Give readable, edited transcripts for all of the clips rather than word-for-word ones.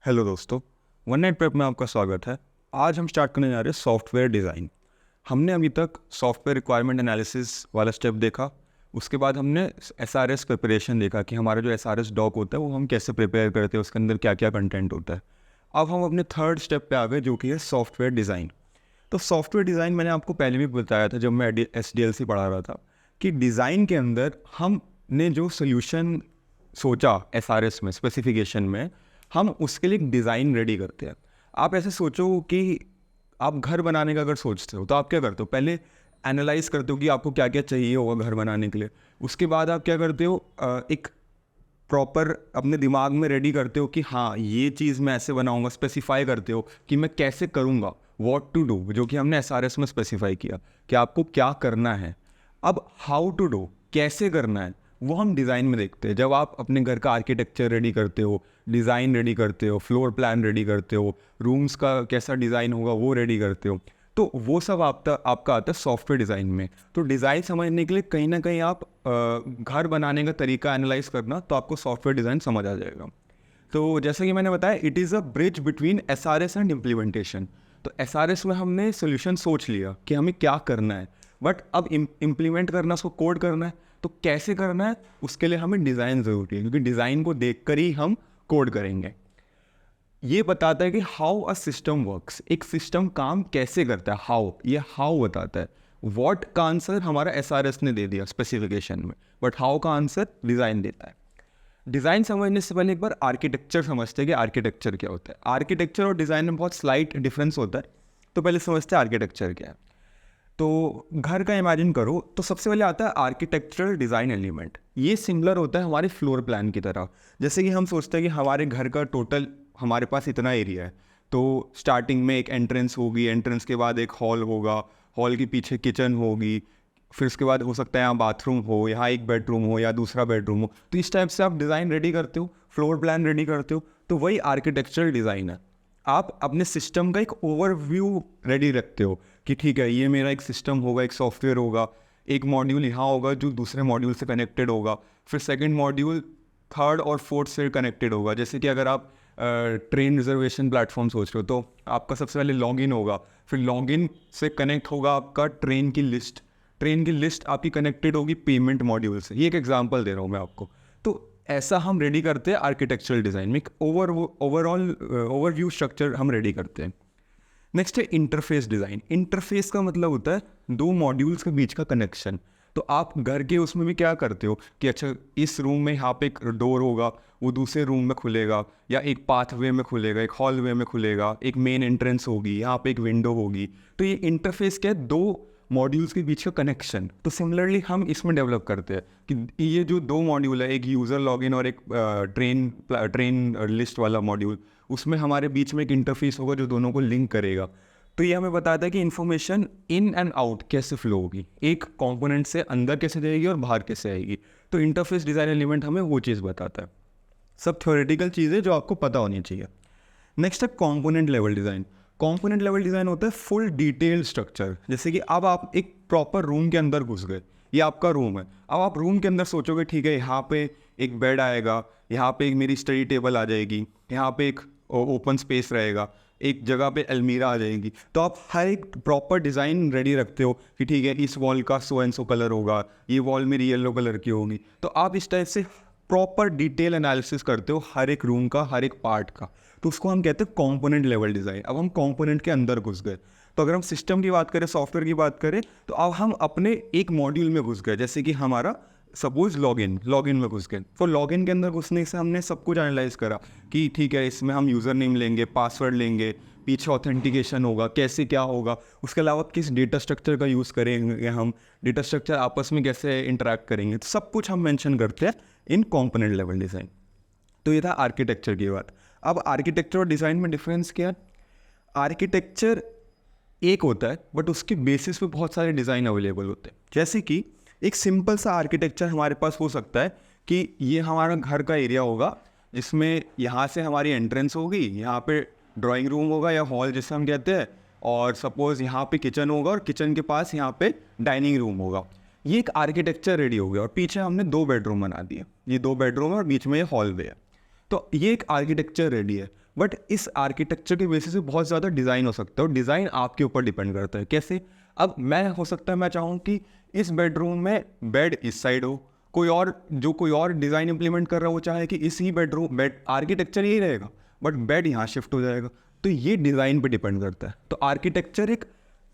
Hello दोस्तों, one night prep में आपका स्वागत है। आज हम स्टार्ट करने जा रहे हैं सॉफ्टवेयर डिज़ाइन। हमने अभी तक सॉफ्टवेयर रिक्वायरमेंट एनालिसिस वाला स्टेप देखा, उसके बाद हमने एसआरएस प्रिपरेशन देखा कि हमारा जो एसआरएस डॉक होता है वो हम कैसे प्रिपेयर करते हैं, उसके अंदर क्या क्या कंटेंट होता है। अब हम अपने थर्ड स्टेप पे आ गए जो कि है सॉफ्टवेयर डिज़ाइन। तो सॉफ्टवेयर डिज़ाइन मैंने आपको पहले भी बताया था जब मैं SDLC पढ़ा रहा था कि डिज़ाइन के अंदर हमने जो सोल्यूशन सोचा एसआरएस में स्पेसिफिकेशन में, हम उसके लिए एक डिज़ाइन रेडी करते हैं। आप ऐसे सोचो कि आप घर बनाने का अगर सोचते हो तो आप क्या करते हो, पहले एनालाइज करते हो कि आपको क्या क्या चाहिए होगा घर बनाने के लिए। उसके बाद आप क्या करते हो, एक प्रॉपर अपने दिमाग में रेडी करते हो कि हाँ ये चीज़ मैं ऐसे बनाऊंगा, स्पेसिफाई करते हो कि मैं कैसे करूँगा, व्हाट टू डू, जो कि हमने एसआरएस में स्पेसिफाई किया कि आपको क्या करना है। अब हाउ टू डू, कैसे करना है, वो हम डिज़ाइन में देखते हैं। जब आप अपने घर का आर्किटेक्चर रेडी करते हो, डिज़ाइन रेडी करते हो, फ्लोर प्लान रेडी करते हो, रूम्स का कैसा डिज़ाइन होगा वो रेडी करते हो, तो वो सब आपका आता है सॉफ्टवेयर डिज़ाइन में। तो डिज़ाइन समझने के लिए कहीं ना कहीं आप घर बनाने का तरीका एनालाइज करना, तो आपको सॉफ्टवेयर डिज़ाइन समझ आ जाएगा। तो जैसा कि मैंने बताया, it is a bridge between SRS and implementation. तो एसआरएस में हमने सोल्यूशन सोच लिया कि हमें क्या करना है, बट अब इम्प्लीमेंट करना, उसको कोड करना है, तो कैसे करना है उसके लिए हमें डिज़ाइन ज़रूरी है, क्योंकि डिज़ाइन को देखकर ही हम कोड करेंगे। ये बताता है कि हाउ अ सिस्टम वर्क्स, एक सिस्टम काम कैसे करता है, हाउ, ये हाउ बताता है। व्हाट का आंसर हमारा एसआरएस ने दे दिया स्पेसिफिकेशन में, बट हाउ का आंसर डिज़ाइन देता है। डिज़ाइन समझने से पहले एक बार आर्किटेक्चर समझते हैं कि आर्किटेक्चर क्या होता है। आर्किटेक्चर और डिज़ाइन में बहुत स्लाइट डिफरेंस होता है, तो पहले समझते हैं आर्किटेक्चर क्या है। तो घर का इमेजिन करो, तो सबसे पहले आता है आर्किटेक्चरल डिज़ाइन एलिमेंट। ये सिमिलर होता है हमारे फ्लोर प्लान की तरह। जैसे कि हम सोचते हैं कि हमारे घर का टोटल हमारे पास इतना एरिया है, तो स्टार्टिंग में एक एंट्रेंस होगी, एंट्रेंस के बाद एक हॉल होगा, हॉल के पीछे किचन होगी, फिर उसके बाद हो सकता है यहाँ बाथरूम हो, यहाँ एक बेडरूम हो या दूसरा बेडरूम हो। तो इस टाइप से आप डिज़ाइन रेडी करते हो, फ्लोर प्लान रेडी करते हो, तो वही आर्किटेक्चरल डिज़ाइन है। आप अपने सिस्टम का एक ओवरव्यू रेडी रखते हो कि ठीक है, ये मेरा एक सिस्टम होगा, एक सॉफ्टवेयर होगा, एक मॉड्यूल यहाँ होगा जो दूसरे मॉड्यूल से कनेक्टेड होगा, फिर सेकंड मॉड्यूल थर्ड और फोर्थ से कनेक्टेड होगा। जैसे कि अगर आप ट्रेन रिजर्वेशन प्लेटफॉर्म सोच रहे हो, तो आपका सबसे पहले लॉगिन होगा, फिर लॉगिन से कनेक्ट होगा आपका ट्रेन की लिस्ट, ट्रेन की लिस्ट आपकी कनेक्टेड होगी पेमेंट मॉड्यूल से। ये एक एग्जांपल दे रहा हूँ मैं आपको। तो ऐसा हम रेडी करते हैं आर्किटेक्चरल डिज़ाइन में, एक ओवरऑल ओवरव्यू स्ट्रक्चर हम रेडी करते हैं। नेक्स्ट है इंटरफेस डिज़ाइन। इंटरफेस का मतलब होता है दो मॉड्यूल्स के बीच का कनेक्शन। तो आप घर के उसमें भी क्या करते हो कि अच्छा इस रूम में यहाँ पे एक डोर होगा, वो दूसरे रूम में खुलेगा, या एक पाथवे में खुलेगा, एक हॉलवे में खुलेगा, एक मेन एंट्रेंस होगी, यहाँ पे एक विंडो होगी। तो ये इंटरफेस क्या है, दो मॉड्यूल्स के बीच का कनेक्शन। तो सिमिलरली हम इसमें डेवलप करते हैं कि ये जो दो मॉड्यूल है, एक यूज़र लॉगिन और एक ट्रेन लिस्ट वाला मॉड्यूल, उसमें हमारे बीच में एक इंटरफेस होगा जो दोनों को लिंक करेगा। तो ये हमें बताता है कि इन्फॉर्मेशन इन एंड आउट कैसे फ्लो होगी, एक कंपोनेंट से अंदर कैसे जाएगी और बाहर कैसे आएगी। तो इंटरफेस डिज़ाइन एलिमेंट हमें वो चीज़ बताता है। सब थ्योरेटिकल चीज़ें जो आपको पता होनी चाहिए। नेक्स्ट है component level design. Component level design होता है फुल डिटेल स्ट्रक्चर। जैसे कि अब आप एक प्रॉपर रूम के अंदर घुस गए, ये आपका रूम है। अब आप रूम के अंदर सोचोगे ठीक है यहाँ पे एक बेड आएगा, यहाँ पे एक मेरी स्टडी टेबल आ जाएगी, यहाँ पे एक ओपन स्पेस रहेगा, एक जगह पे अलमीरा आ जाएगी। तो आप हर एक प्रॉपर डिज़ाइन रेडी रखते हो कि ठीक है इस वॉल का सो एंड सो कलर होगा, ये वॉल मेरी येलो कलर की होगी। तो आप इस टाइप से प्रॉपर डिटेल एनालिसिस करते हो हर एक रूम का, हर एक पार्ट का। तो उसको हम कहते हैं कंपोनेंट लेवल डिज़ाइन। अब हम कंपोनेंट के अंदर घुस गए। तो अगर हम सिस्टम की बात करें, सॉफ्टवेयर की बात करें, तो अब हम अपने एक मॉड्यूल में घुस गए। जैसे कि हमारा सपोज लॉगिन में घुस गए। तो लॉगिन के अंदर घुसने से हमने सब कुछ एनालाइज करा कि ठीक है इसमें हम यूज़र नेम लेंगे, पासवर्ड लेंगे, पीछे ऑथेंटिकेशन होगा, कैसे क्या होगा, उसके अलावा किस डेटा स्ट्रक्चर का यूज़ करेंगे, हम डेटा स्ट्रक्चर आपस में कैसे इंटरेक्ट करेंगे, तो सब कुछ हम मेंशन करते हैं इन कंपोनेंट लेवल डिज़ाइन। तो ये था आर्किटेक्चर की बात। अब आर्किटेक्चर और डिज़ाइन में डिफरेंस क्या है? आर्किटेक्चर एक होता है बट उसके बेसिस पे बहुत सारे डिज़ाइन अवेलेबल होते हैं। जैसे कि एक सिंपल सा आर्किटेक्चर हमारे पास हो सकता है कि ये हमारा घर का एरिया होगा, जिसमें यहाँ से हमारी एंट्रेंस होगी, यहाँ पे ड्राइंग रूम होगा या हॉल जिसे हम कहते हैं, और सपोज़ यहाँ पे किचन होगा और किचन के पास यहाँ पे डाइनिंग रूम होगा। ये एक आर्किटेक्चर रेडी हो गया और पीछे हमने दो बेडरूम बना दिए। ये दो बेडरूम है और बीच में ये हॉलवे है। तो ये एक आर्किटेक्चर रेडी है, बट इस आर्किटेक्चर के बेसिस पे बहुत ज़्यादा डिज़ाइन हो सकता है और डिज़ाइन आपके ऊपर डिपेंड करता है। कैसे? अब मैं हो सकता है मैं चाहूँ कि इस बेडरूम में बेड इस साइड हो, कोई और डिज़ाइन इंप्लीमेंट कर रहा है वो चाहे कि इसी बेड आर्किटेक्चर यही रहेगा बट बेड यहाँ शिफ्ट हो जाएगा। तो ये डिज़ाइन पे डिपेंड करता है। तो आर्किटेक्चर एक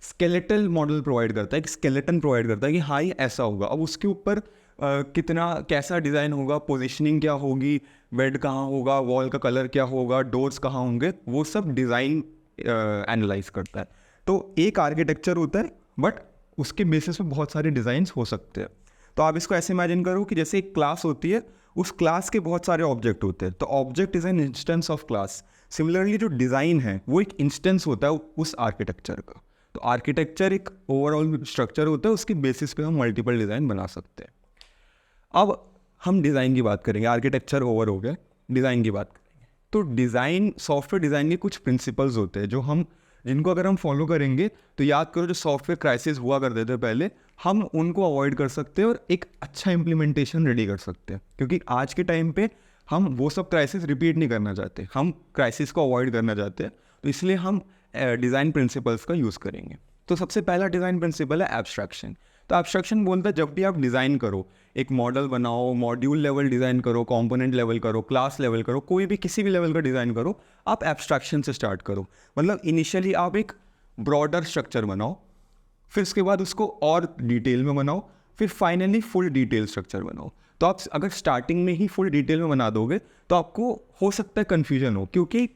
स्केलेटल मॉडल प्रोवाइड करता है, एक स्केलेटन प्रोवाइड करता है कि हाँ ये ऐसा होगा। अब उसके ऊपर कितना कैसा डिज़ाइन होगा, पोजीशनिंग क्या होगी, बेड कहाँ होगा, वॉल का कलर क्या होगा, डोर्स कहाँ होंगे, वो सब डिज़ाइन एनालाइज करता है। तो एक आर्किटेक्चर होता है बट उसके बेसिस पे बहुत सारे डिज़ाइंस हो सकते हैं। तो आप इसको ऐसे इमेजिन करो कि जैसे एक क्लास होती है, उस क्लास के बहुत सारे ऑब्जेक्ट होते हैं। तो object is an instance of class. Similarly जो डिज़ाइन है वो एक इंस्टेंस होता है उस आर्किटेक्चर का। तो आर्किटेक्चर एक ओवरऑल स्ट्रक्चर होता है, उसकी बेसिस पे हम मल्टीपल डिज़ाइन बना सकते हैं। अब हम डिज़ाइन की बात करेंगे, आर्किटेक्चर ओवर हो गया, डिज़ाइन की बात करेंगे। तो डिज़ाइन, सॉफ्टवेयर डिज़ाइन के कुछ प्रिंसिपल्स होते हैं जिनको अगर हम फॉलो करेंगे तो याद करो जो सॉफ्टवेयर क्राइसिस हुआ करते थे पहले, हम उनको अवॉइड कर सकते हैं और एक अच्छा इम्प्लीमेंटेशन रेडी कर सकते हैं। क्योंकि आज के टाइम पे हम वो सब क्राइसिस रिपीट नहीं करना चाहते, हम क्राइसिस को अवॉइड करना चाहते हैं। तो इसलिए हम डिज़ाइन प्रिंसिपल्स का यूज़ करेंगे। तो सबसे पहला डिज़ाइन प्रिंसिपल है एब्स्ट्रैक्शन। तो एब्स्ट्रैक्शन बोलता है जब भी आप डिज़ाइन करो, एक मॉडल बनाओ, मॉड्यूल लेवल डिज़ाइन करो, कंपोनेंट लेवल करो, क्लास लेवल करो, कोई भी किसी भी लेवल का डिज़ाइन करो, आप एब्स्ट्रैक्शन से स्टार्ट करो। मतलब इनिशियली आप एक ब्रॉडर स्ट्रक्चर बनाओ, फिर उसके बाद उसको और डिटेल में बनाओ, फिर फाइनली फुल डिटेल स्ट्रक्चर बनाओ। तो आप अगर स्टार्टिंग में ही फुल डिटेल में बना दोगे तो आपको हो सकता है कन्फ्यूजन हो, क्योंकि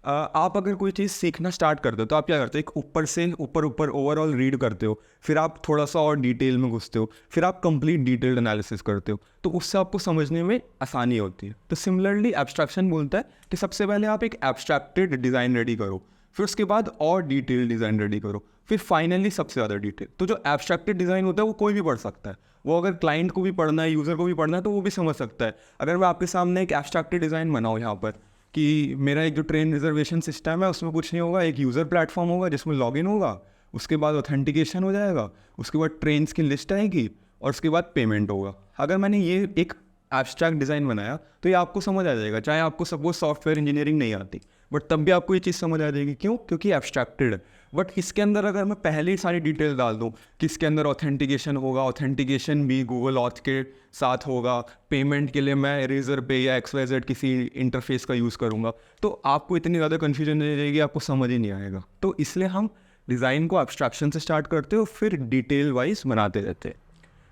आप अगर कोई चीज़ सीखना स्टार्ट करते हो तो आप क्या करते हो, एक ऊपर से ऊपर ओवरऑल रीड करते हो, फिर आप थोड़ा सा और डिटेल में घुसते हो, फिर आप कंप्लीट डिटेल्ड एनालिसिस करते हो, तो उससे आपको समझने में आसानी होती है। तो सिमिलरली एब्स्ट्रैक्शन बोलता है कि सबसे पहले आप एक एब्स्ट्रैक्टेड डिज़ाइन रेडी करो, फिर उसके बाद और डिटेल डिज़ाइन रेडी करो, फिर फाइनली सबसे ज़्यादा डिटेल। तो जो एब्स्ट्रैक्टेड डिज़ाइन होता है वो कोई भी पढ़ सकता है, वो अगर क्लाइंट को भी पढ़ना है, यूज़र को भी पढ़ना है, तो वो भी समझ सकता है। अगर मैं आपके सामने एक एब्स्ट्रैक्टेड डिज़ाइन बनाऊँ यहाँ पर कि मेरा एक जो ट्रेन रिजर्वेशन सिस्टम है उसमें कुछ नहीं होगा, एक यूज़र प्लेटफॉर्म होगा जिसमें लॉगिन होगा, उसके बाद ऑथेंटिकेशन हो जाएगा, उसके बाद ट्रेन्स की लिस्ट आएगी और उसके बाद पेमेंट होगा। अगर मैंने ये एक एब्स्ट्रैक्ट डिज़ाइन बनाया तो ये आपको समझ आ जाएगा, चाहे आपको सपोज सॉफ्टवेयर इंजीनियरिंग नहीं आती, बट तब भी आपको ये चीज़ समझ आ जाएगी। क्यों? क्योंकि एब्स्ट्रैक्टेड है। बट इसके अंदर अगर मैं पहले ही सारी डिटेल डाल दूँ कि इसके अंदर ऑथेंटिकेशन होगा, ऑथेंटिकेशन भी गूगल ऑथ के साथ होगा, पेमेंट के लिए मैं रेजर पे या XYZ किसी इंटरफेस का यूज़ करूँगा, तो आपको इतनी ज़्यादा कन्फ्यूजन हो जाएगी, आपको समझ ही नहीं आएगा। तो इसलिए हम डिज़ाइन को एब्स्ट्रैक्शन से स्टार्ट करते हो, फिर डिटेल वाइज बनाते रहते हैं।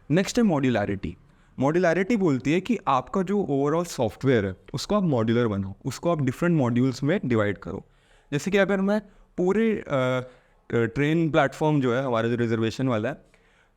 नेक्स्ट है मॉड्यूलैरिटी। मॉड्यूलैरिटी बोलती है कि आपका जो ओवरऑल सॉफ्टवेयर है उसको आप मॉड्यूलर बनाओ, उसको आप डिफरेंट मॉड्यूल्स में डिवाइड करो। जैसे कि अगर मैं पूरे ट्रेन प्लेटफॉर्म जो है हमारा जो रिजर्वेशन वाला है,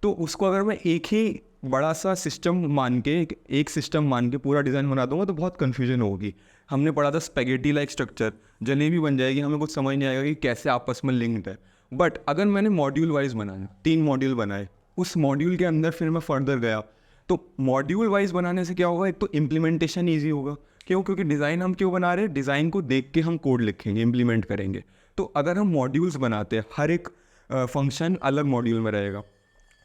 तो उसको अगर मैं एक ही बड़ा सा सिस्टम मान के, एक सिस्टम मान के पूरा डिज़ाइन बना दूंगा तो बहुत कन्फ्यूजन होगी। हमने पढ़ा था स्पेगेटी लाइक स्ट्रक्चर, जलेबी बन जाएगी, हमें कुछ समझ नहीं आएगा कि कैसे आपस में लिंक्ड है। बट अगर मैंने मॉड्यूल वाइज बनाया, 3 मॉड्यूल बनाए, उस मॉड्यूल के अंदर फिर मैं फर्दर गया, तो मॉड्यूल वाइज बनाने से क्या होगा, एक तो इम्प्लीमेंटेशन ईजी होगा। क्यों? क्योंकि डिज़ाइन हम क्यों बना रहे हैं, डिज़ाइन को देख के हम कोड लिखेंगे, इम्प्लीमेंट करेंगे। तो अगर हम मॉड्यूल्स बनाते हैं, हर एक फंक्शन अलग मॉड्यूल में रहेगा,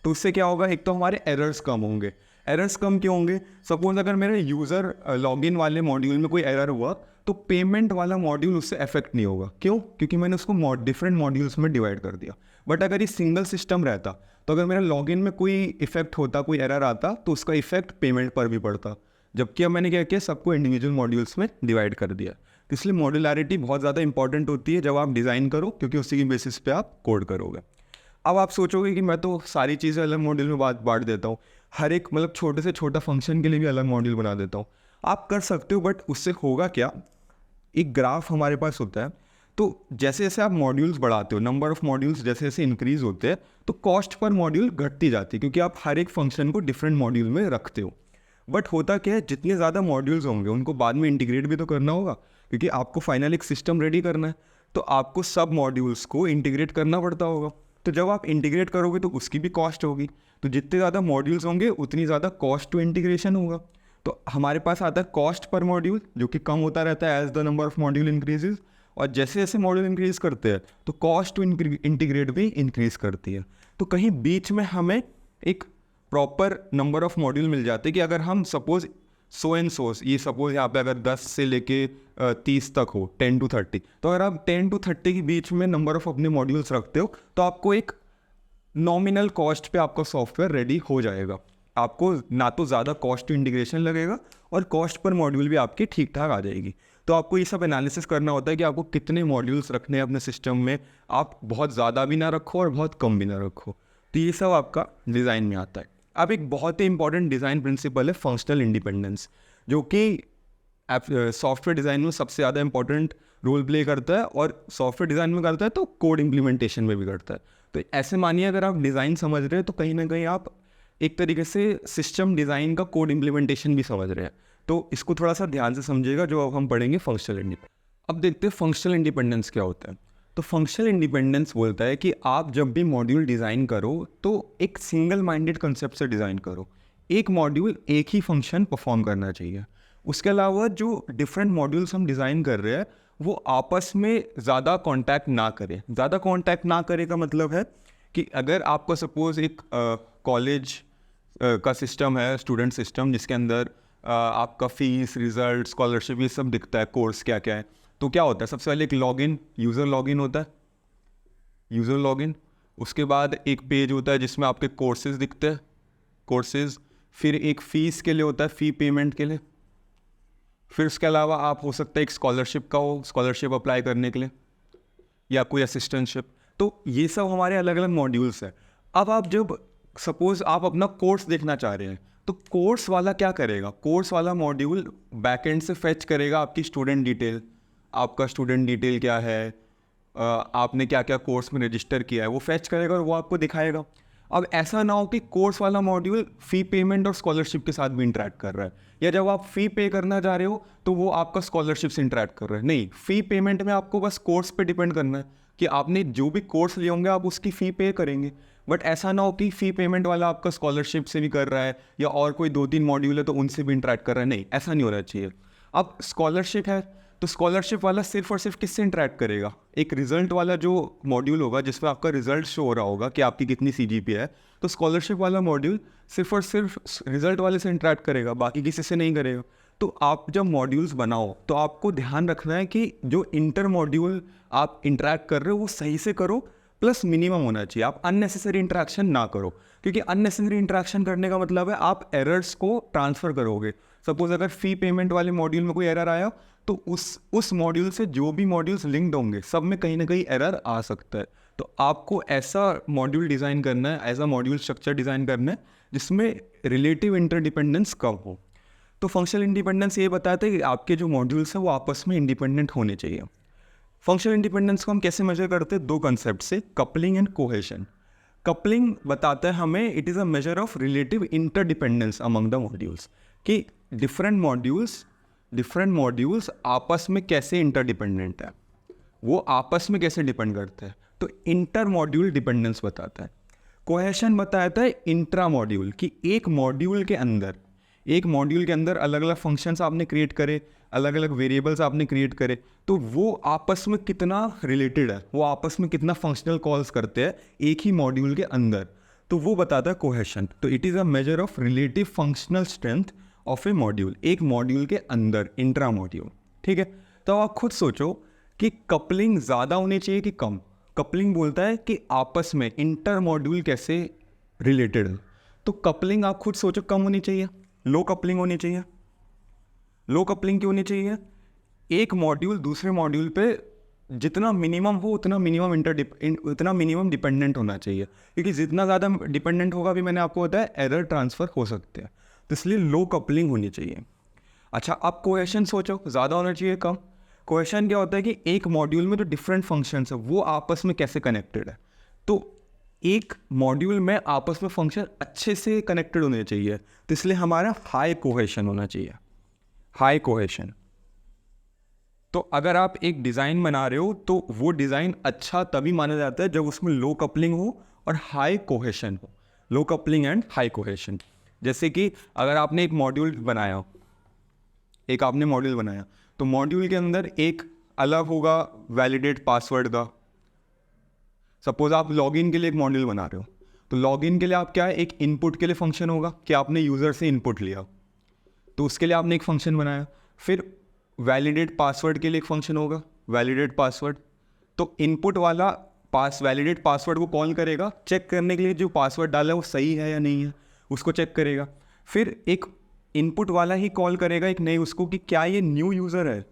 तो उससे क्या होगा, एक तो हमारे एरर्स कम होंगे। एरर्स कम क्यों होंगे? सपोज अगर मेरे यूज़र लॉगिन वाले मॉड्यूल में कोई एरर हुआ तो पेमेंट वाला मॉड्यूल उससे अफेक्ट नहीं होगा। क्यों? क्योंकि मैंने उसको डिफरेंट मॉड्यूल्स में डिवाइड कर दिया। बट अगर ये सिंगल सिस्टम रहता तो अगर मेरा लॉगिन में कोई इफेक्ट होता, कोई एरर आता, तो उसका इफेक्ट पेमेंट पर भी पड़ता। जबकि अब मैंने क्या किया, सबको इंडिविजुअल मॉड्यूल्स में डिवाइड कर दिया। तो इसलिए मॉड्यूलैरिटी बहुत ज़्यादा इंपॉर्टेंट होती है जब आप डिज़ाइन करो, क्योंकि उसी की बेसिस पे आप कोड करोगे। अब आप सोचोगे कि मैं तो सारी चीज़ें अलग मॉड्यूल में बांट देता हूँ, हर एक मतलब छोटे से छोटा फंक्शन के लिए भी अलग मॉड्यूल बना देता हूँ। आप कर सकते हो, बट उससे होगा क्या, एक ग्राफ हमारे पास होता है, तो जैसे जैसे आप मॉड्यूल्स बढ़ाते हो, नंबर ऑफ़ मॉड्यूल्स जैसे जैसे इंक्रीज़ होते हैं, तो कॉस्ट पर मॉड्यूल घटती जाती है, क्योंकि आप हर एक फंक्शन को डिफरेंट मॉड्यूल में रखते हो। बट होता क्या है, जितने ज़्यादा मॉड्यूल्स होंगे उनको बाद में इंटीग्रेट भी तो करना होगा, क्योंकि आपको फाइनल एक सिस्टम रेडी करना है, तो आपको सब मॉड्यूल्स को इंटीग्रेट करना पड़ता होगा। तो जब आप इंटीग्रेट करोगे तो उसकी भी कॉस्ट होगी, तो जितने ज़्यादा मॉड्यूल्स होंगे उतनी ज़्यादा कॉस्ट टू इंटीग्रेशन होगा। तो हमारे पास आता है कॉस्ट पर मॉड्यूल, जो कि कम होता रहता है as the number of module increases, और जैसे जैसे मॉड्यूल इंक्रीज करते हैं तो कॉस्ट टू इंटीग्रेट भी इंक्रीज करती है। तो कहीं बीच में हमें एक प्रॉपर नंबर ऑफ मॉड्यूल मिल जाते हैं कि अगर हम सपोज सो एंड सोस, ये सपोज यहाँ पे अगर 10 से लेके 30 तक हो, 10 to 30, तो अगर आप 10 to 30 के बीच में नंबर ऑफ अपने मॉड्यूल्स रखते हो तो आपको एक नॉमिनल कॉस्ट पे आपका सॉफ्टवेयर रेडी हो जाएगा। आपको ना तो ज़्यादा कॉस्ट टू इंटीग्रेशन लगेगा और कॉस्ट पर मॉड्यूल भी आपकी ठीक ठाक आ जाएगी। तो आपको ये सब एनालिसिस करना होता है कि आपको कितने मॉड्यूल्स रखने हैं अपने सिस्टम में, आप बहुत ज़्यादा भी ना रखो और बहुत कम भी ना रखो। तो ये सब आपका डिज़ाइन में आता है। अब एक बहुत ही इंपॉर्टेंट डिज़ाइन प्रिंसिपल है फंक्शनल इंडिपेंडेंस, जो कि सॉफ्टवेयर डिज़ाइन में सबसे ज़्यादा इंपॉर्टेंट रोल प्ले करता है, और सॉफ्टवेयर डिज़ाइन में करता है तो कोड इम्प्लीमेंटेशन में भी करता है। तो ऐसे मानिए अगर आप डिज़ाइन समझ रहे हैं तो कहीं ना कहीं आप एक तरीके से सिस्टम डिज़ाइन का कोड इम्प्लीमेंटेशन भी समझ रहे हैं। तो इसको थोड़ा सा ध्यान से समझिएगा जो अब हम पढ़ेंगे फंक्शनल इंडिपेंडेंस। अब देखते हैं फंक्शनल इंडिपेंडेंस क्या होता है। तो फंक्शनल इंडिपेंडेंस बोलता है कि आप जब भी मॉड्यूल डिज़ाइन करो तो एक सिंगल माइंडेड कंसेप्ट से डिज़ाइन करो। एक मॉड्यूल एक ही फंक्शन परफॉर्म करना चाहिए। उसके अलावा जो डिफरेंट मॉड्यूल्स हम डिज़ाइन कर रहे हैं वो आपस में ज़्यादा कांटेक्ट ना करें। ज़्यादा कांटेक्ट ना करे का मतलब है कि अगर आपको सपोज़ एक कॉलेज का सिस्टम है, स्टूडेंट सिस्टम, जिसके अंदर आपका फ़ीस, रिज़ल्ट, स्कॉलरशिप, ये सब दिखता है, कोर्स क्या क्या है, तो क्या होता है, सबसे पहले एक लॉगिन, यूज़र लॉगिन होता है, यूज़र लॉगिन। उसके बाद एक पेज होता है जिसमें आपके कोर्सेज दिखते हैं, कोर्सेज। फिर एक फ़ीस के लिए होता है, फ़ी पेमेंट के लिए। फिर उसके अलावा आप हो सकता है एक स्कॉलरशिप का हो, स्कॉलरशिप अप्लाई करने के लिए, या कोई असिस्टेंटशिप। तो ये सब हमारे अलग अलग मॉड्यूल्स हैं। अब आप जब सपोज़ आप अपना कोर्स देखना चाह रहे हैं तो कोर्स वाला क्या करेगा, कोर्स वाला मॉड्यूल बैकएंड से फेच करेगा आपकी स्टूडेंट डिटेल, आपका स्टूडेंट डिटेल क्या है, आपने क्या क्या कोर्स में रजिस्टर किया है, वो फेच करेगा और वो आपको दिखाएगा। अब ऐसा ना हो कि कोर्स वाला मॉड्यूल फ़ी पेमेंट और स्कॉलरशिप के साथ भी इंटरेक्ट कर रहा है, या जब आप फ़ी पे करना चाह रहे हो तो वो आपका स्कॉलरशिप से इंटरेक्ट कर रहा है। नहीं, फ़ी पेमेंट में आपको बस कोर्स पे डिपेंड करना है कि आपने जो भी कोर्स लिए होंगे आप उसकी फ़ी पे करेंगे। बट ऐसा ना हो कि फ़ी पेमेंट वाला आपका स्कॉलरशिप से भी कर रहा है या और कोई 2-3 मॉड्यूल है तो उनसे भी इंटरेक्ट कर रहा है। नहीं, ऐसा नहीं होना चाहिए। अब स्कॉलरशिप है तो स्कॉलरशिप वाला सिर्फ और सिर्फ किससे इंटरेक्ट करेगा, एक रिजल्ट वाला जो मॉड्यूल होगा जिसमें आपका रिजल्ट शो हो रहा होगा कि आपकी कितनी CGPA है, तो स्कॉलरशिप वाला मॉड्यूल सिर्फ और सिर्फ रिजल्ट वाले से इंटरेक्ट करेगा, बाकी किसी से नहीं करेगा। तो आप जब मॉड्यूल्स बनाओ तो आपको ध्यान रखना है कि जो इंटर मॉड्यूल आप इंटरेक्ट कर रहे हो वो सही से करो, प्लस मिनिमम होना चाहिए। आप अननेसेसरी इंटरेक्शन ना करो, क्योंकि अननेसेसरी इंटरेक्शन करने का मतलब है आप एरर्स को ट्रांसफ़र करोगे। सपोज अगर फ़ी पेमेंट वाले मॉड्यूल में कोई एरर आया तो उस मॉड्यूल से जो भी मॉड्यूल्स लिंक्ड होंगे सब में कहीं ना कहीं एरर आ सकता है। तो आपको ऐसा मॉड्यूल डिज़ाइन करना है, ऐसा मॉड्यूल स्ट्रक्चर डिज़ाइन करना है जिसमें रिलेटिव इंटरडिपेंडेंस कम हो। तो फंक्शनल इंडिपेंडेंस ये बताता है कि आपके जो मॉड्यूल्स हैं वो आपस में इंडिपेंडेंट होने चाहिए। फंक्शनल इंडिपेंडेंस को हम कैसे मेजर करते हैं, 2 कंसेप्ट से, कपलिंग एंड कोहेशन। कपलिंग बताता है हमें it is a measure of relative interdependence among the modules, कि डिफरेंट मॉड्यूल्स आपस में कैसे इंटरडिपेंडेंट है, वो आपस में कैसे डिपेंड करते हैं। तो इंटर मॉड्यूल डिपेंडेंस बताता है। कोहेशन बताता है इंट्रा मॉड्यूल, कि एक मॉड्यूल के अंदर अलग अलग फंक्शंस आपने क्रिएट करे, अलग अलग वेरिएबल्स आपने क्रिएट करे, तो वो आपस में कितना रिलेटेड है, वो आपस में कितना फंक्शनल कॉल्स करते हैं एक ही मॉड्यूल के अंदर, तो वो बताता है कोहेशन। तो it is a measure of relative functional strength of A module, एक मॉड्यूल के अंदर, इंट्रा मॉड्यूल। ठीक है, तो आप खुद सोचो कि कपलिंग ज़्यादा होनी चाहिए कि कम। कपलिंग बोलता है कि आपस में इंटर मॉड्यूल कैसे रिलेटेड है, तो कपलिंग आप खुद सोचो कम होनी चाहिए, लो कपलिंग होनी चाहिए। लो कपलिंग क्यों होनी चाहिए, एक मॉड्यूल दूसरे मॉड्यूल पे जितना मिनिमम हो उतना मिनिमम डिपेंडेंट होना चाहिए, क्योंकि जितना ज़्यादा डिपेंडेंट होगा, भी मैंने आपको बताया, एरर ट्रांसफ़र हो सकते हैं, तो इसलिए लो कपलिंग होनी चाहिए। अच्छा, अब कोहेशन सोचो, ज़्यादा होना चाहिए कम। कोहेशन क्या होता है कि एक मॉड्यूल में जो डिफरेंट फंक्शंस है वो आपस में कैसे कनेक्टेड है, तो एक मॉड्यूल में आपस में फंक्शन अच्छे से कनेक्टेड होने चाहिए, तो इसलिए हमारा हाई कोहेशन होना चाहिए, हाई कोहेशन। तो अगर आप एक डिज़ाइन बना रहे हो तो वो डिज़ाइन अच्छा तभी माना जाता है जब उसमें लो कपलिंग हो और हाई कोहेशन हो, लो कपलिंग एंड हाई कोहेशन। जैसे कि अगर आपने एक मॉड्यूल बनाया, तो मॉड्यूल के अंदर एक अलग होगा वैलिडेट पासवर्ड का। सपोज आप लॉगिन के लिए एक मॉड्यूल बना रहे हो, तो लॉगिन के लिए आप क्या है, एक इनपुट के लिए फंक्शन होगा कि आपने यूज़र से इनपुट लिया। तो उसके लिए आपने एक फंक्शन बनाया। फिर वैलिडेट पासवर्ड के लिए एक फंक्शन होगा, वैलिडेट पासवर्ड। तो इनपुट वाला वैलिडेट पासवर्ड को कॉल करेगा चेक करने के लिए जो पासवर्ड डाला है वो सही है या नहीं है, उसको चेक करेगा। फिर एक इनपुट वाला ही कॉल करेगा एक नई उसको कि क्या ये न्यू यूज़र है।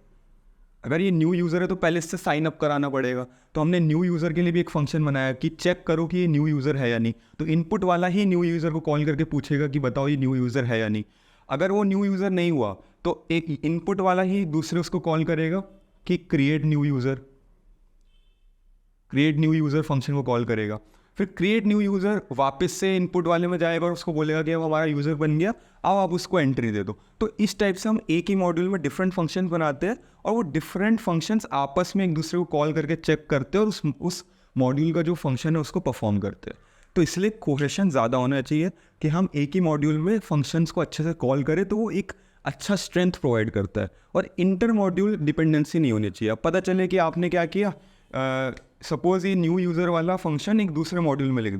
अगर ये न्यू यूज़र है तो पहले इससे साइन अप कराना पड़ेगा। तो हमने न्यू यूज़र के लिए भी एक फंक्शन बनाया कि चेक करो कि ये न्यू यूज़र है या नहीं। तो इनपुट वाला ही न्यू यूज़र को कॉल करके पूछेगा कि बताओ ये न्यू यूज़र है या नहीं। अगर वो न्यू यूज़र नहीं हुआ तो एक इनपुट वाला ही दूसरे उसको कॉल करेगा कि क्रिएट न्यू यूज़र फंक्शन को कॉल करेगा। फिर क्रिएट न्यू यूज़र वापस से इनपुट वाले में जाएगा और उसको बोलेगा कि अब हमारा यूज़र बन गया, अब आप उसको एंट्री दे दो। तो इस टाइप से हम एक ही मॉड्यूल में डिफरेंट फंक्शंस बनाते हैं और वो डिफरेंट फंक्शंस आपस में एक दूसरे को कॉल करके चेक करते हैं और उस मॉड्यूल का जो फंक्शन है उसको परफॉर्म करते हैं। तो इसलिए कोहेशन ज़्यादा होना चाहिए कि हम एक ही मॉड्यूल में फंक्शंस को अच्छे से कॉल करें, तो वो एक अच्छा स्ट्रेंथ प्रोवाइड करता है। और इंटर मॉड्यूल डिपेंडेंसी नहीं होनी चाहिए। अब पता चले कि आपने क्या किया, सपोज़ ये न्यू यूज़र वाला फंक्शन एक दूसरे मॉड्यूल में लिख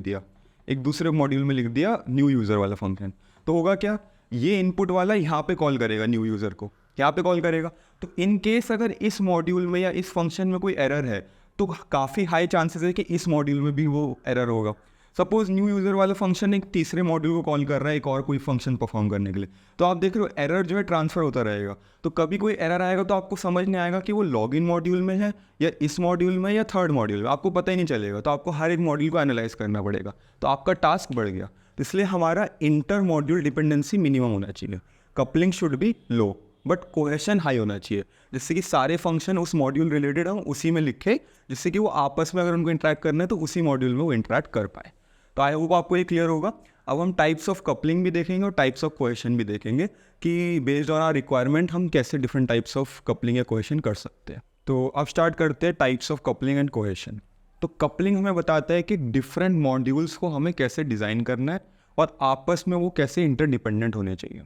दिया न्यू यूज़र वाला फंक्शन, तो होगा क्या, ये इनपुट वाला यहाँ पे कॉल करेगा न्यू यूज़र को, यहाँ पे कॉल करेगा। तो इन केस अगर इस मॉड्यूल में या इस फंक्शन में कोई एरर है तो काफ़ी हाई चांसेस है कि इस मॉड्यूल में भी वो एरर होगा। सपोज़ न्यू यूज़र वाला फंक्शन एक तीसरे मॉड्यूल को कॉल कर रहा है एक और कोई फंक्शन परफॉर्म करने के लिए, तो आप देख रहे हो एरर जो है ट्रांसफ़र होता रहेगा। तो कभी कोई एरर आएगा तो आपको समझ नहीं आएगा कि वो लॉगिन मॉड्यूल में है या इस मॉड्यूल में या थर्ड मॉड्यूल में, आपको पता ही नहीं चलेगा। तो आपको हर एक मॉड्यूल को एनालाइज करना पड़ेगा, तो आपका टास्क बढ़ गया। तो इसलिए हमारा इंटर मॉड्यूल डिपेंडेंसी मिनिमम होना चाहिए। Coupling should be low but cohesion high होना चाहिए, जिससे कि सारे फंक्शन उस मॉड्यूल रिलेटेड हम उसी में लिखे, जिससे कि वो आपस में अगर उनको इंटरेक्ट करना है तो उसी मॉड्यूल में वो इंटरेक्ट कर पाए। तो आई होप आपको ये क्लियर होगा। अब हम टाइप्स ऑफ कपलिंग भी देखेंगे और टाइप्स ऑफ कोहेशन भी देखेंगे कि बेस्ड ऑन आवर रिक्वायरमेंट हम कैसे डिफरेंट टाइप्स ऑफ कपलिंग या कोहेशन कर सकते हैं। तो अब स्टार्ट करते हैं types of coupling and cohesion. तो कपलिंग हमें बताता है कि डिफरेंट मॉड्यूल्स को हमें कैसे डिज़ाइन करना है और आपस में वो कैसे इंटरडिपेंडेंट होने चाहिए।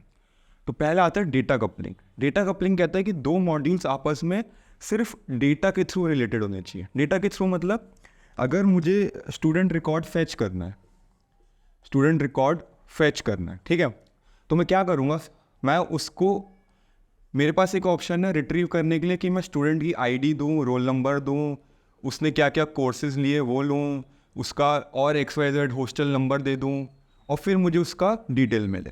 तो पहला आता है डेटा कपलिंग। डेटा कपलिंग कहता है कि दो मॉड्यूल्स आपस में सिर्फ डेटा के थ्रू रिलेटेड होने चाहिए। डेटा के थ्रू मतलब अगर मुझे स्टूडेंट रिकॉर्ड फैच करना है, ठीक है, तो मैं क्या करूँगा, मैं उसको, मेरे पास एक ऑप्शन है रिट्रीव करने के लिए कि मैं स्टूडेंट की आईडी दूँ, रोल नंबर दूँ, उसने क्या क्या कोर्सेज लिए वो लूँ, उसका और XYZ हॉस्टल नंबर दे दूँ और फिर मुझे उसका डिटेल मिले।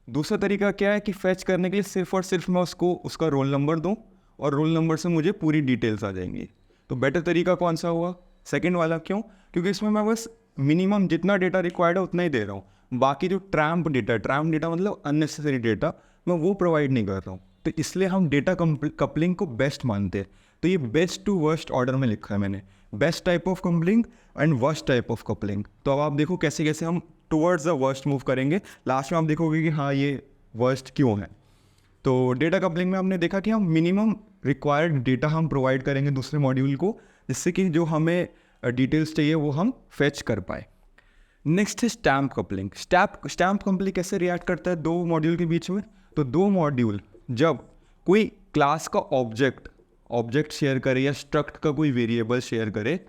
दूसरा तरीका क्या है कि फैच करने के लिए सिर्फ और सिर्फ मैं उसको उसका रोल नंबर दूँ और रोल नंबर से मुझे पूरी डिटेल्स आ जाएंगी। तो बेटर तरीका कौन सा हुआ, सेकंड वाला। क्यों? क्योंकि इसमें मैं बस मिनिमम जितना डेटा रिक्वायर्ड है उतना ही दे रहा हूँ, बाकी जो ट्रैम्प डेटा मतलब अननेसेसरी डेटा, मैं वो प्रोवाइड नहीं कर रहा हूँ। तो इसलिए हम डेटा कपलिंग को बेस्ट मानते हैं। तो ये बेस्ट टू वर्स्ट ऑर्डर में लिखा है मैंने, best type of coupling and worst type of coupling. तो अब आप देखो कैसे कैसे हम टुवर्ड्स द वर्स्ट मूव करेंगे। लास्ट में आप देखोगे कि हाँ ये वर्स्ट क्यों है। तो डेटा कपलिंग में हमने देखा कि हम मिनिमम रिक्वायर्ड डेटा हम प्रोवाइड करेंगे दूसरे मॉड्यूल को, जिससे कि जो हमें डिटेल्स चाहिए वो हम फेच कर पाए। नेक्स्ट है स्टैम्प कपलिंग। स्टैम्प कपलिंग कैसे रिएक्ट करता है दो मॉड्यूल के बीच में। तो दो मॉड्यूल जब कोई क्लास का ऑब्जेक्ट शेयर करे या स्ट्रक्ट का कोई वेरिएबल शेयर करे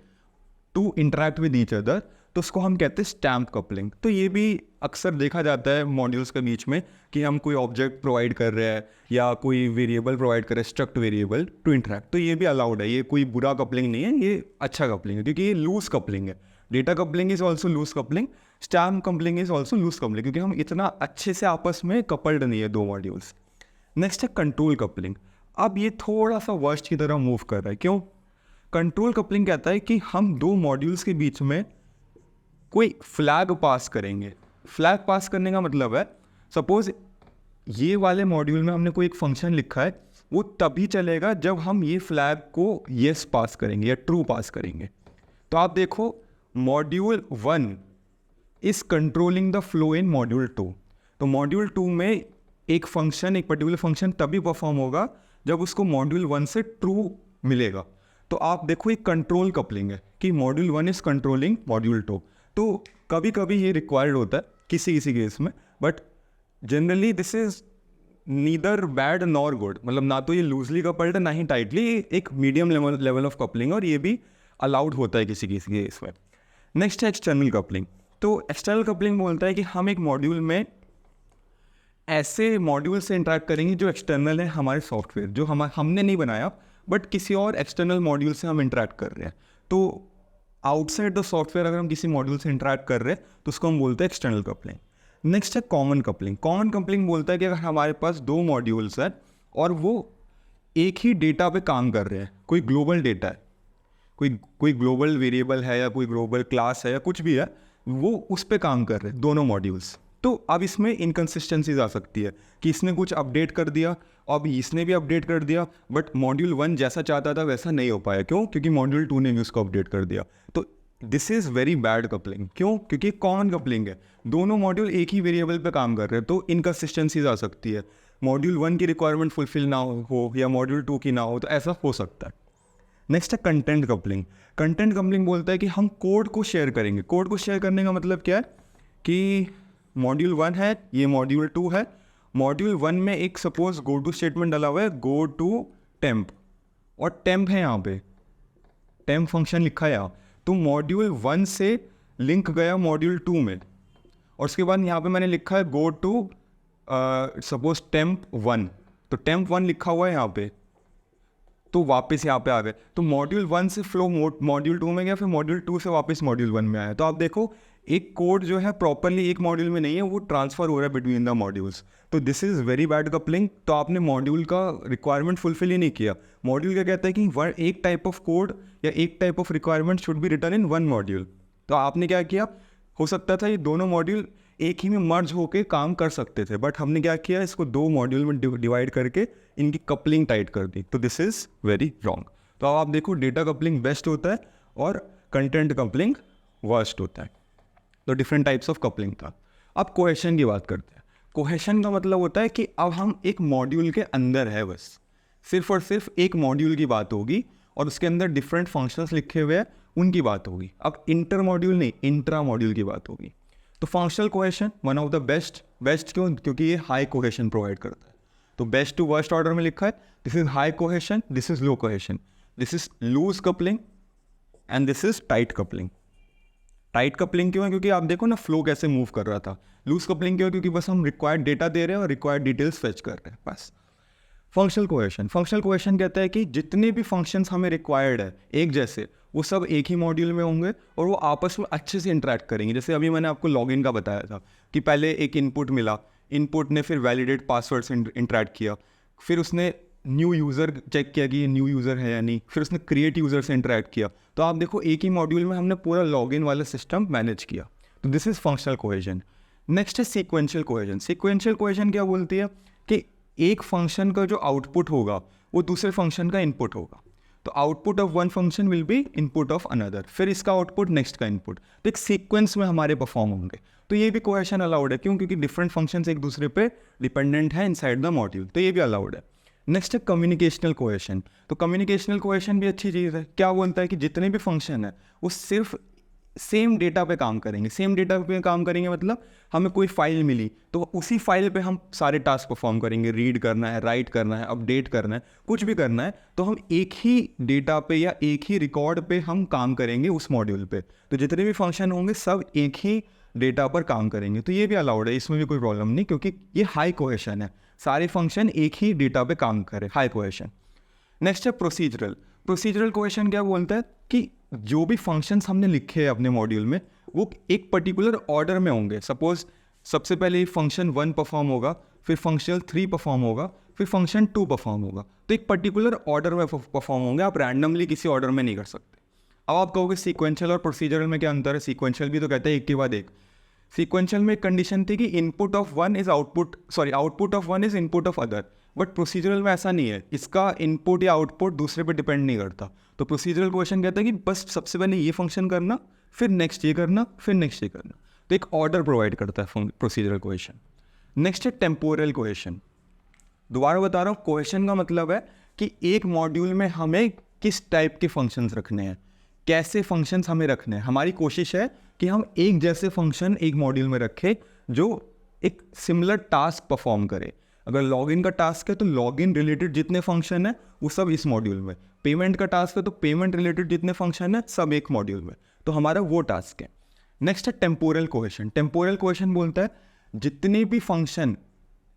to interact with each other, तो उसको हम कहते हैं स्टैम्प कपलिंग। तो ये भी अक्सर देखा जाता है मॉड्यूल्स के बीच में कि हम कोई ऑब्जेक्ट प्रोवाइड कर रहे हैं या कोई वेरिएबल प्रोवाइड कर रहे हैं, स्ट्रक्ट वेरिएबल टू इंटरेक्ट। तो ये भी अलाउड है, ये कोई बुरा कपलिंग नहीं है, ये अच्छा कपलिंग है क्योंकि ये लूज कपलिंग है। Data coupling is also loose coupling, stamp coupling is also loose coupling, क्योंकि हम इतना अच्छे से आपस में कपल्ड नहीं है दो मॉड्यूल्स। नेक्स्ट है कंट्रोल कपलिंग। अब ये थोड़ा सा वर्स्ट की तरह मूव कर रहा है। क्यों? कंट्रोल कपलिंग कहता है कि हम दो मॉड्यूल्स के बीच में कोई फ्लैग पास करेंगे। फ्लैग पास करने का मतलब है, सपोज ये वाले मॉड्यूल में हमने कोई एक फंक्शन लिखा है, वो तभी चलेगा जब हम ये फ्लैग को येस पास करेंगे या ट्रू पास करेंगे। तो आप देखो module 1 is controlling the flow in module 2। तो मॉड्यूल 2 में एक पर्टिकुलर फंक्शन तभी परफॉर्म होगा जब उसको मॉड्यूल 1 से ट्रू मिलेगा। तो आप देखो एक कंट्रोल कपलिंग है कि मॉड्यूल 1 इज कंट्रोलिंग मॉड्यूल 2। तो कभी कभी ये रिक्वायर्ड होता है किसी केस में, but generally this is neither bad nor good. मतलब ना तो ये लूजली कपल्ड है ना ही टाइटली, एक मीडियम लेवल ऑफ कपलिंग, और ये भी अलाउड होता है किसी केस में। नेक्स्ट है एक्सटर्नल कपलिंग। तो एक्सटर्नल कपलिंग बोलता है कि हम एक मॉड्यूल में ऐसे मॉड्यूल से इंटरेक्ट करेंगे जो एक्सटर्नल है हमारे सॉफ्टवेयर, जो हमने नहीं बनाया बट किसी और एक्सटर्नल मॉड्यूल से हम इंटरेक्ट कर रहे हैं। तो आउटसाइड द सॉफ्टवेयर अगर हम किसी मॉड्यूल से इंटरेक्ट कर रहे हैं तो उसको हम बोलते हैं एक्सटर्नल कपलिंग। नेक्स्ट है कॉमन कपलिंग। कॉमन कपलिंग बोलता है कि अगर हमारे पास दो मॉड्यूल्स हैं और वो एक ही डेटा पे काम कर रहे हैं, कोई ग्लोबल डेटा है, कोई ग्लोबल वेरिएबल है या कोई ग्लोबल क्लास है या कुछ भी है, वो उस पे काम कर रहे हैं दोनों मॉड्यूल्स, तो अब इसमें इनकन्सिस्टेंसीज आ सकती है कि इसने कुछ अपडेट कर दिया, अब इसने भी अपडेट कर दिया, बट मॉड्यूल 1 जैसा चाहता था वैसा नहीं हो पाया। क्यों? क्योंकि मॉड्यूल 2 ने भी उसको अपडेट कर दिया। तो this is very bad coupling. क्यों? क्योंकि कॉमन कपलिंग है, दोनों मॉड्यूल एक ही वेरिएबल पे काम कर रहे हैं, तो इनकन्सिस्टेंसीज आ सकती है। मॉड्यूल 1 की रिक्वायरमेंट फुलफिल ना हो या मॉड्यूल 2 की ना हो, तो ऐसा हो सकता है। नेक्स्ट है कंटेंट कपलिंग। कंटेंट कपलिंग बोलता है कि हम कोड को शेयर करेंगे। कोड को शेयर करने का मतलब क्या है कि मॉड्यूल 1 है, ये मॉड्यूल 2 है। मॉड्यूल 1 में एक सपोज गो टू स्टेटमेंट डाला हुआ है, गो टू टेम्प, और टेम्प है यहाँ पे, टेम्प फंक्शन लिखा है यहाँ। तो मॉड्यूल 1 से लिंक गया मॉड्यूल 2 में, और उसके बाद यहाँ पे मैंने लिखा है गो टू सपोज टेम्प 1, तो टेम्प 1 लिखा हुआ है यहाँ पे, तो वापस यहाँ पे आ गए। तो मॉड्यूल 1 से फ्लो मॉड्यूल 2 में गया, फिर मॉड्यूल 2 से वापस मॉड्यूल 1 में आया। तो आप देखो एक कोड जो है प्रॉपरली एक मॉड्यूल में नहीं है, वो ट्रांसफर हो रहा है बिटवीन द मॉड्यूल्स। तो this is very bad coupling. तो आपने मॉड्यूल का रिक्वायरमेंट फुलफिल ही नहीं किया। मॉड्यूल क्या कहता है कि एक टाइप ऑफ कोड या एक type of requirement should be written in one module. तो आपने क्या किया, हो सकता था ये दोनों मॉड्यूल एक ही में मर्ज होकर काम कर सकते थे, बट हमने क्या किया, इसको दो मॉड्यूल में डिवाइड करके इनकी कपलिंग टाइट कर दी। तो दिस इज़ वेरी रॉन्ग। तो अब आप देखो डेटा कपलिंग बेस्ट होता है और कंटेंट कपलिंग वर्स्ट होता है। तो डिफरेंट टाइप्स ऑफ कपलिंग था। अब कोहेशन की बात करते हैं। कोहेशन का मतलब होता है कि अब हम एक मॉड्यूल के अंदर है, बस सिर्फ और सिर्फ एक मॉड्यूल की बात होगी और उसके अंदर डिफरेंट फंक्शंस लिखे हुए हैं, उनकी बात होगी। अब इंटर मॉड्यूल नहीं, इंट्रा मॉड्यूल की बात होगी। तो functional cohesion one of the best. क्यों? क्योंकि ये हाई कोहेशन प्रोवाइड करता है। तो बेस्ट टू वर्स्ट ऑर्डर में लिखा है, this is high cohesion, this is low cohesion, this is loose coupling and this is tight coupling. Tight coupling क्यों है? क्योंकि आप देखो ना फ्लो कैसे मूव कर रहा था। लूज कपलिंग क्यों है? क्योंकि बस हम रिक्वायर्ड डेटा दे रहे हैं और रिक्वायर्ड डिटेल्स फेच कर रहे हैं, बस। फंक्शनल कोहेशन कहता है कि जितने भी फंक्शंस हमें रिक्वायर्ड है एक जैसे, वो सब एक ही मॉड्यूल में होंगे और वो आपस में अच्छे से इंटरेक्ट करेंगे। जैसे अभी मैंने आपको लॉगिन का बताया था कि पहले एक इनपुट मिला, इनपुट ने फिर वैलिडेट पासवर्ड से इंटरेक्ट किया, फिर उसने न्यू यूज़र चेक किया कि ये न्यू यूज़र है या नहीं, फिर उसने क्रिएट यूज़र से इंटरेक्ट किया। तो आप देखो एक ही मॉड्यूल में हमने पूरा लॉगिन वाला सिस्टम मैनेज किया। तो this is functional cohesion. Next है सीक्वेंशियल कोहेशन। सीक्वेंशियल कोहेशन क्या बोलती है कि एक फंक्शन का जो आउटपुट होगा वो दूसरे फंक्शन का इनपुट होगा। तो output of one function will be input of another, फिर इसका आउटपुट नेक्स्ट का इनपुट, तो एक सीक्वेंस में हमारे परफॉर्म होंगे। तो ये भी कोहेशन अलाउड है। क्यों? क्योंकि डिफरेंट फंक्शंस एक दूसरे पे डिपेंडेंट है इनसाइड द मॉड्यूल, तो ये भी अलाउड है। नेक्स्ट है कम्युनिकेशनल कोहेशन। तो कम्युनिकेशनल कोहेशन भी अच्छी चीज़ है। क्या बोलता है कि जितने भी फंक्शन है वो सिर्फ सेम डेटा पे काम करेंगे। सेम डेटा पे काम करेंगे मतलब हमें कोई फाइल मिली तो उसी फाइल पे हम सारे टास्क परफॉर्म करेंगे। रीड करना है, राइट करना है, अपडेट करना है, कुछ भी करना है, तो हम एक ही डेटा पे या एक ही रिकॉर्ड पे हम काम करेंगे उस मॉड्यूल पे। तो जितने भी फंक्शन होंगे सब एक ही डेटा पर काम करेंगे। तो ये भी अलाउड है, इसमें भी कोई प्रॉब्लम नहीं, क्योंकि ये हाई कोहेशन है, सारे फंक्शन एक ही डेटा पे काम करें, हाई कोहेशन। नेक्स्ट है प्रोसीजरल। प्रोसीजरल कोहेशन क्या बोलता है कि जो भी फंक्शंस हमने लिखे हैं अपने मॉड्यूल में वो एक पर्टिकुलर ऑर्डर में होंगे। सपोज सबसे पहले फंक्शन 1 परफॉर्म होगा, फिर फंक्शन 3 परफॉर्म होगा, फिर फंक्शन 2 परफॉर्म होगा। तो एक पर्टिकुलर ऑर्डर में परफॉर्म होंगे, आप रैंडमली किसी ऑर्डर में नहीं कर सकते। अब आप कहोगे सीक्वेंशियल और प्रोसीजरल में क्या अंतर है? सीक्वेंशियल भी तो कहता है एक के बाद एक। सीक्वेंशियल में एक कंडीशन थी कि output of one is input of other, but procedural में ऐसा नहीं है। इसका इनपुट या आउटपुट दूसरे पे डिपेंड नहीं करता। तो प्रोसीजरल क्वेश्चन कहता है कि बस सबसे पहले ये फंक्शन करना, फिर नेक्स्ट ये करना, फिर नेक्स्ट ये करना। तो एक ऑर्डर प्रोवाइड करता है प्रोसीजरल क्वेश्चन। नेक्स्ट है टेम्पोरल क्वेश्चन। दोबारा बता रहा हूँ, क्वेश्चन का मतलब है कि एक मॉड्यूल में हमें किस टाइप के फंक्शंस रखने हैं, कैसे फंक्शंस हमें रखने हैं। हमारी कोशिश है कि हम एक जैसे फंक्शन एक मॉड्यूल में रखें जो एक सिमिलर टास्क परफॉर्म करे। अगर लॉगिन का टास्क है तो लॉगिन रिलेटेड जितने फंक्शन है वो सब इस मॉड्यूल में। पेमेंट का टास्क है तो पेमेंट रिलेटेड जितने फंक्शन है सब एक मॉड्यूल में। तो हमारा वो टास्क है। नेक्स्ट है टेम्पोरल कोहेशन। टेम्पोरल कोहेशन बोलता है जितने भी फंक्शन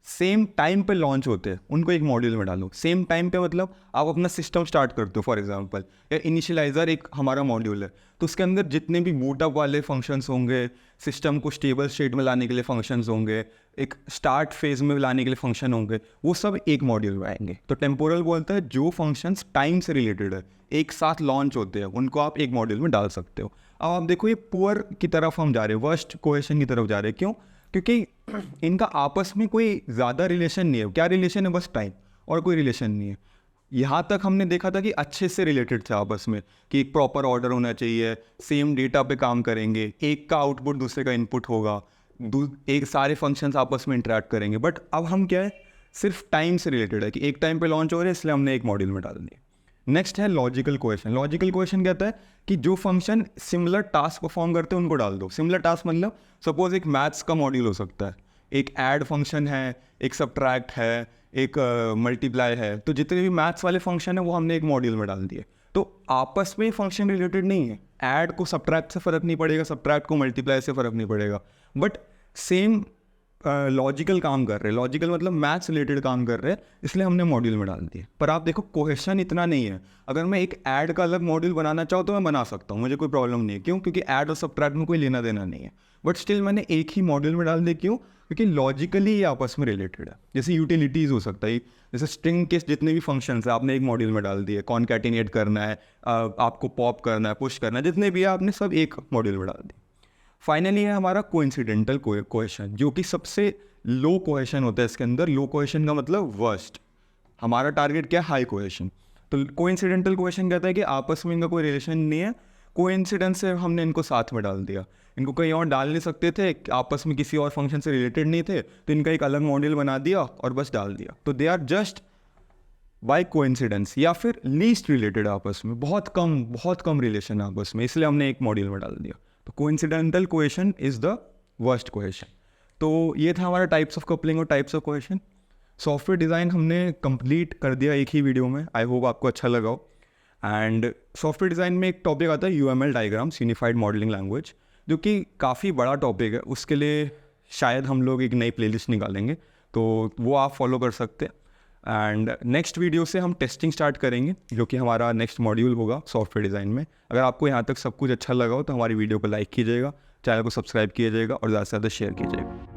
सेम टाइम पे लॉन्च होते हैं उनको एक मॉड्यूल में डालो। सेम टाइम पे मतलब आप अपना सिस्टम स्टार्ट करते हो फॉर एग्जांपल, या इनिशियलाइज़र एक हमारा मॉड्यूल है, तो उसके अंदर जितने भी बूटअप वाले फंक्शंस होंगे, सिस्टम को स्टेबल स्टेट में लाने के लिए फंक्शंस होंगे, एक स्टार्ट फेज में लाने के लिए फंक्शन होंगे, वो सब एक मॉड्यूल में आएंगे। तो टेम्पोरल बोलता है जो फंक्शंस टाइम से रिलेटेड है, एक साथ लॉन्च होते हैं, उनको आप एक मॉड्यूल में डाल सकते हो। अब आप देखो ये पुअर की तरफ हम जा रहे हैं, वर्स्ट कोहेशन की तरफ जा रहे हैं। क्यों? क्योंकि इनका आपस में कोई ज़्यादा रिलेशन नहीं है। क्या रिलेशन है? बस टाइम, और कोई रिलेशन नहीं है। यहाँ तक हमने देखा था कि अच्छे से रिलेटेड थे आपस में, कि एक प्रॉपर ऑर्डर होना चाहिए, सेम डेटा पे काम करेंगे, एक का आउटपुट दूसरे का इनपुट होगा, एक सारे फंक्शंस आपस में इंटरेक्ट करेंगे। बट अब हम क्या है, सिर्फ टाइम से रिलेटेड है कि एक टाइम पे लॉन्च हो रहे हैं, इसलिए हमने एक मॉड्यूल में डाल दिया। नेक्स्ट है लॉजिकल कोहेशन। लॉजिकल कोहेशन कहता है कि जो फंक्शन सिमिलर टास्क परफॉर्म करते हैं उनको डाल दो। सिमिलर टास्क मतलब सपोज एक मैथ्स का मॉड्यूल हो सकता है, एक ऐड फंक्शन है, एक सब्ट्रैक्ट है, एक मल्टीप्लाई है, तो जितने भी मैथ्स वाले फंक्शन है वो हमने एक मॉड्यूल में डाल दिए। तो आपस में फंक्शन रिलेटेड नहीं है, ऐड को सब्ट्रैक्ट से फ़र्क नहीं पड़ेगा, सब्ट्रैक्ट को मल्टीप्लाई से फ़र्क नहीं पड़ेगा, बट सेम लॉजिकल काम कर रहे हैं। लॉजिकल मतलब मैथ्स रिलेटेड काम कर रहे हैं, इसलिए हमने मॉड्यूल में डाल दिए। पर आप देखो कोहेशन इतना नहीं है। अगर मैं एक ऐड का अलग मॉड्यूल बनाना चाहूँ तो मैं बना सकता हूँ, मुझे कोई प्रॉब्लम नहीं है। क्यों? क्योंकि ऐड और सब्ट्रैक्ट में कोई लेना देना नहीं है, बट स्टिल मैंने एक ही मॉड्यूल में डाल दिया। क्यों? क्योंकि लॉजिकली ये आपस में रिलेटेड है। जैसे यूटिलिटीज़ हो सकता है, जैसे स्ट्रिंग के जितने भी फंक्शंस है आपने एक मॉड्यूल में डाल दिए, कॉनकैटिनेट करना है, आपको पॉप करना है, पुश करना है, जितने भी है आपने सब एक मॉड्यूल में डाल दिए। फाइनली है हमारा कोइंसिडेंटल कोहेशन, जो कि सबसे लो कोहेशन होता है इसके अंदर। लो कोहेशन का मतलब वर्स्ट। हमारा टारगेट क्या है? High cohesion. तो कोइंसिडेंटल कोहेशन कहता है कि आपस में इनका कोई रिलेशन नहीं है, कोइंसिडेंस से हमने इनको साथ में डाल दिया। इनको कहीं और डाल नहीं सकते थे, आपस में किसी और फंक्शन से रिलेटेड नहीं थे, तो इनका एक अलग मॉड्यूल बना दिया और बस डाल दिया। तो they are just by coincidence, या फिर लीस्ट रिलेटेड आपस में, बहुत कम रिलेशन आपस में, इसलिए हमने एक मॉड्यूल में डाल दिया। तो coincidental cohesion is the worst cohesion. तो ये था हमारा टाइप्स ऑफ कपलिंग और types of cohesion. Software design हमने कंप्लीट कर दिया एक ही वीडियो में। आई होप आपको अच्छा लगा हो। एंड सॉफ्टवेयर डिज़ाइन में एक टॉपिक आता है UML diagrams, unified modelling language, जो कि काफ़ी बड़ा टॉपिक है। उसके लिए शायद हम लोग एक नई प्लेलिस्ट निकालेंगे, तो वो आप फॉलो कर सकते हैं। एंड नेक्स्ट वीडियो से हम टेस्टिंग स्टार्ट करेंगे, जो कि हमारा नेक्स्ट मॉड्यूल होगा सॉफ्टवेयर डिज़ाइन में। अगर आपको यहाँ तक सब कुछ अच्छा लगा हो तो हमारी वीडियो को लाइक कीजिएगा, चैनल को सब्सक्राइब कीजिएगा और ज़्यादा से ज़्यादा शेयर कीजिएगा।